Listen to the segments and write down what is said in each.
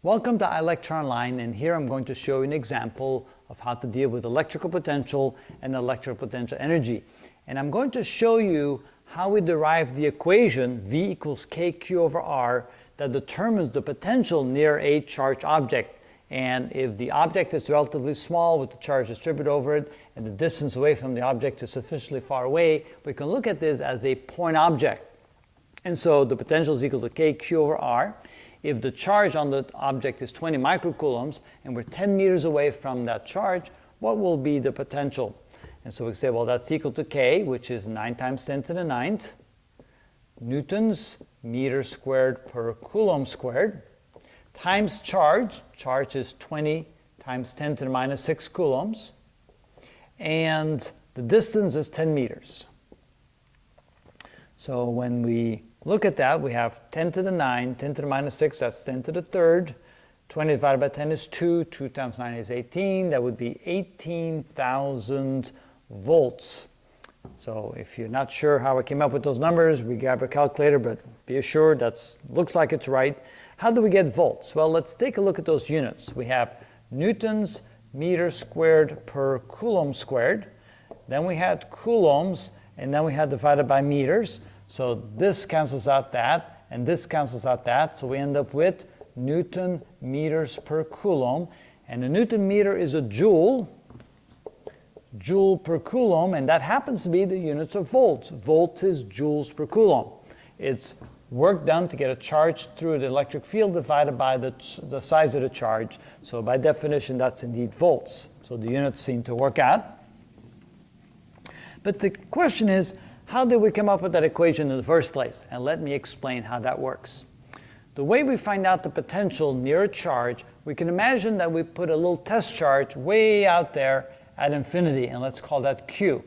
Welcome to iLectureOnline, and here I'm going to show you an example of how to deal with electrical potential and electrical potential energy. And I'm going to show you how we derive the equation V equals kq over r that determines the potential near a charged object. And if the object is relatively small with the charge distributed over it and the distance away from the object is sufficiently far away, we can look at this as a point object. And so the potential is equal to kq over r. If the charge on the object is 20 microcoulombs and we're 10 meters away from that charge, what will be the potential? And so we say, well, that's equal to K, which is 9 times 10 to the 9th newtons meter squared per coulomb squared, times charge. Charge is 20 times 10 to the minus 6 coulombs. And the distance is 10 meters. So when we look at that, we have 10 to the 9, 10 to the minus 6, that's 10 to the third. 20 divided by 10 is 2. 2 times 9 is 18. That would be 18,000 volts. So if you're not sure how I came up with those numbers, we grab a calculator, but be assured that looks like it's right. How do we get volts? Well, let's take a look at those units. We have newtons meter squared per coulomb squared. Then we had coulombs, and then we had divided by meters. So this cancels out that, and this cancels out that. So we end up with Newton meters per coulomb. And a Newton meter is a joule per coulomb, and that happens to be the units of volts. Volts is joules per coulomb. It's work done to get a charge through the electric field divided by the size of the charge. So by definition, that's indeed volts. So the units seem to work out. But the question is, how did we come up with that equation in the first place? And let me explain how that works. The way we find out the potential near a charge, we can imagine that we put a little test charge way out there at infinity, and let's call that Q.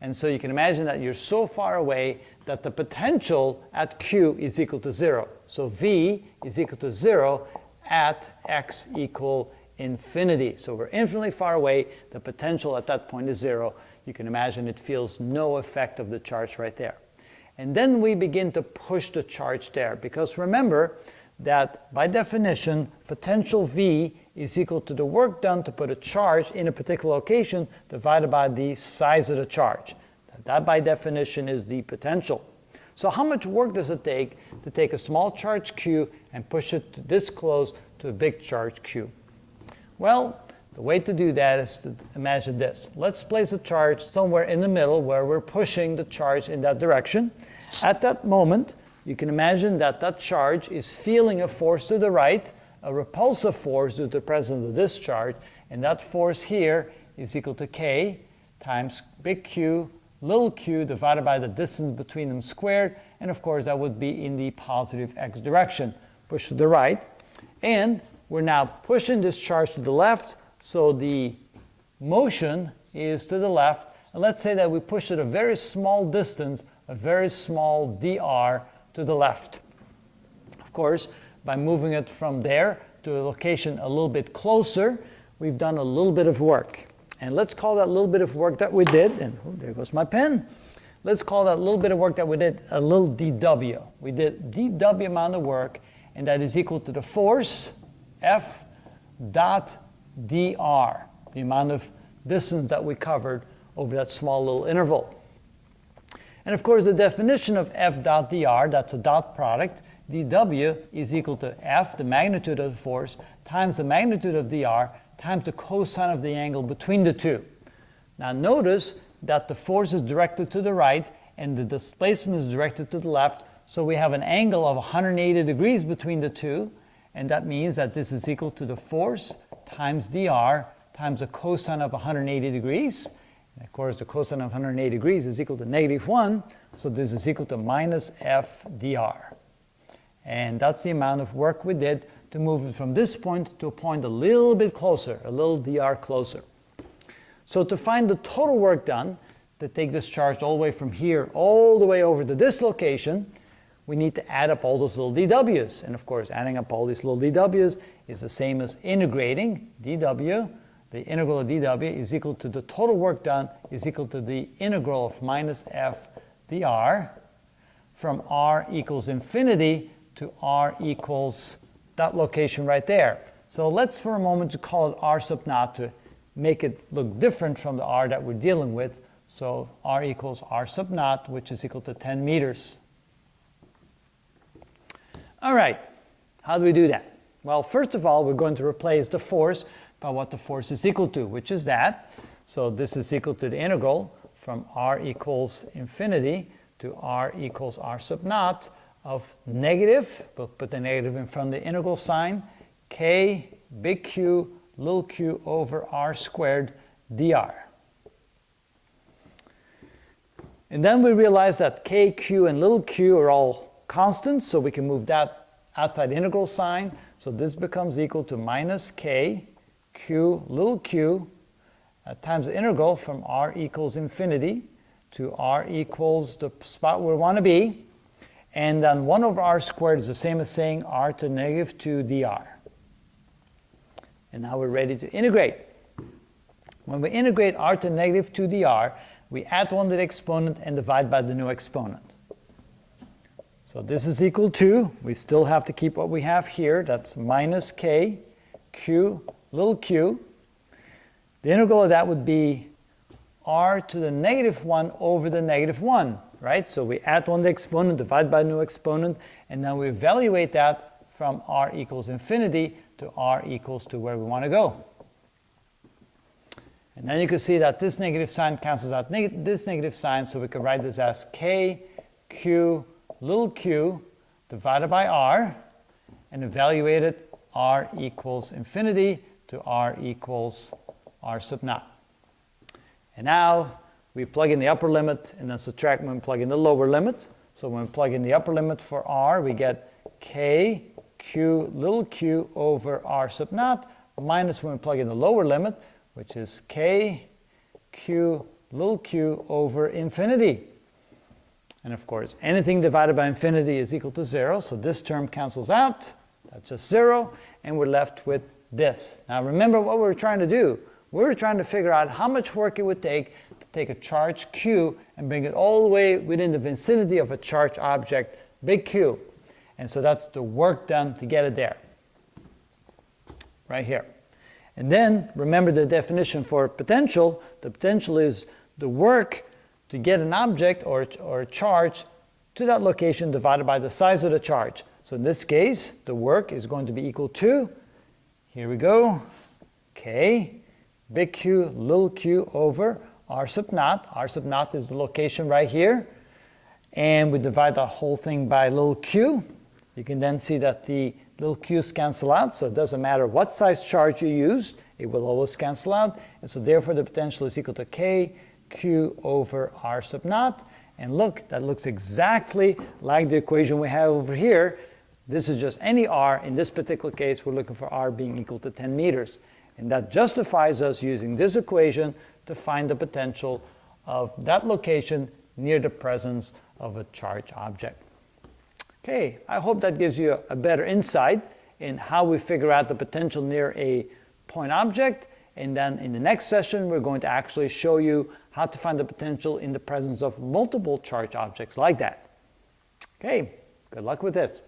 And so you can imagine that you're so far away that the potential at Q is equal to 0. So V is equal to 0 at x equal infinity. So we're infinitely far away. The potential at that point is 0. You can imagine it feels no effect of the charge right there. And then we begin to push the charge there, because remember that by definition, potential V is equal to the work done to put a charge in a particular location divided by the size of the charge. That by definition is the potential. So how much work does it take to take a small charge Q and push it this close to a big charge Q? Well, the way to do that is to imagine this. Let's place a charge somewhere in the middle where we're pushing the charge in that direction. At that moment, you can imagine that that charge is feeling a force to the right, a repulsive force due to the presence of this charge, and that force here is equal to K times big Q, little q divided by the distance between them squared, and of course that would be in the positive x direction. Push to the right, and we're now pushing this charge to the left. So the motion is to the left, and let's say that we push it a very small distance, a very small dr to the left. Of course, by moving it from there to a location a little bit closer, we've done a little bit of work. And let's call that little bit of work that we did, and oh, there goes my pen. Let's call that little bit of work that we did a little dw. We did dw amount of work, and that is equal to the force F dot dr, the amount of distance that we covered over that small little interval. And of course, the definition of F dot dr, that's a dot product, dw is equal to F, the magnitude of the force, times the magnitude of dr, times the cosine of the angle between the two. Now notice that the force is directed to the right and the displacement is directed to the left, so we have an angle of 180 degrees between the two, and that means that this is equal to the force times dr times the cosine of 180 degrees. And of course, the cosine of 180 degrees is equal to -1, so this is equal to minus f dr. And that's the amount of work we did to move it from this point to a point a little bit closer, a little dr closer. So to find the total work done, to take this charge all the way from here all the way over to this location, we need to add up all those little dw's. And of course, adding up all these little dw's is the same as integrating dw. The integral of dw is equal to the total work done is equal to the integral of minus f dr from r equals infinity to r equals that location right there. So let's for a moment to call it r sub naught to make it look different from the r that we're dealing with. So r equals r sub naught, which is equal to 10 meters. All right, how do we do that? Well, first of all, we're going to replace the force by what the force is equal to, which is that. So this is equal to the integral from r equals infinity to r equals r sub naught of negative, we'll put the negative in front of the integral sign, k big Q little q over r squared dr. And then we realize that k, q, and little q are all constants, so we can move that outside the integral sign. So this becomes equal to minus k, q, little q, times the integral from r equals infinity to r equals the spot where we want to be. And then 1 over r squared is the same as saying r to negative 2 dr. And now we're ready to integrate. When we integrate r to negative 2 dr, we add 1 to the exponent and divide by the new exponent. So this is equal to, we still have to keep what we have here, that's minus k, q, little q. The integral of that would be r to the negative 1 over the negative 1, right? So we add 1 to the exponent, divide by the new exponent, and then we evaluate that from r equals infinity to r equals to where we want to go. And then you can see that this negative sign cancels out this negative sign, so we can write this as k, q, little q divided by r, and evaluate it r equals infinity to r equals r sub naught. And now we plug in the upper limit and then subtract when we plug in the lower limit. So when we plug in the upper limit for r, we get k, q, little q over r sub naught, minus when we plug in the lower limit, which is k, q, little q over infinity. And of course, anything divided by infinity is equal to 0, so this term cancels out. That's just 0, and we're left with this. Now remember what we were trying to do. We were trying to figure out how much work it would take to take a charge q and bring it all the way within the vicinity of a charged object, big Q. And so that's the work done to get it there, right here. And then remember the definition for potential. The potential is the work to get an object or a charge to that location divided by the size of the charge. So in this case, the work is going to be equal to, here we go, k, big Q, little q over r sub naught. R sub naught is the location right here. And we divide the whole thing by little q. You can then see that the little q's cancel out, so it doesn't matter what size charge you use, it will always cancel out. And so therefore the potential is equal to k, q over r sub naught. And look, that looks exactly like the equation we have over here. This is just any r. In this particular case, we're looking for r being equal to 10 meters. And that justifies us using this equation to find the potential of that location near the presence of a charged object. Okay, I hope that gives you a better insight in how we figure out the potential near a point object. And then in the next session, we're going to actually show you how to find the potential in the presence of multiple charged objects like that. Okay, good luck with this.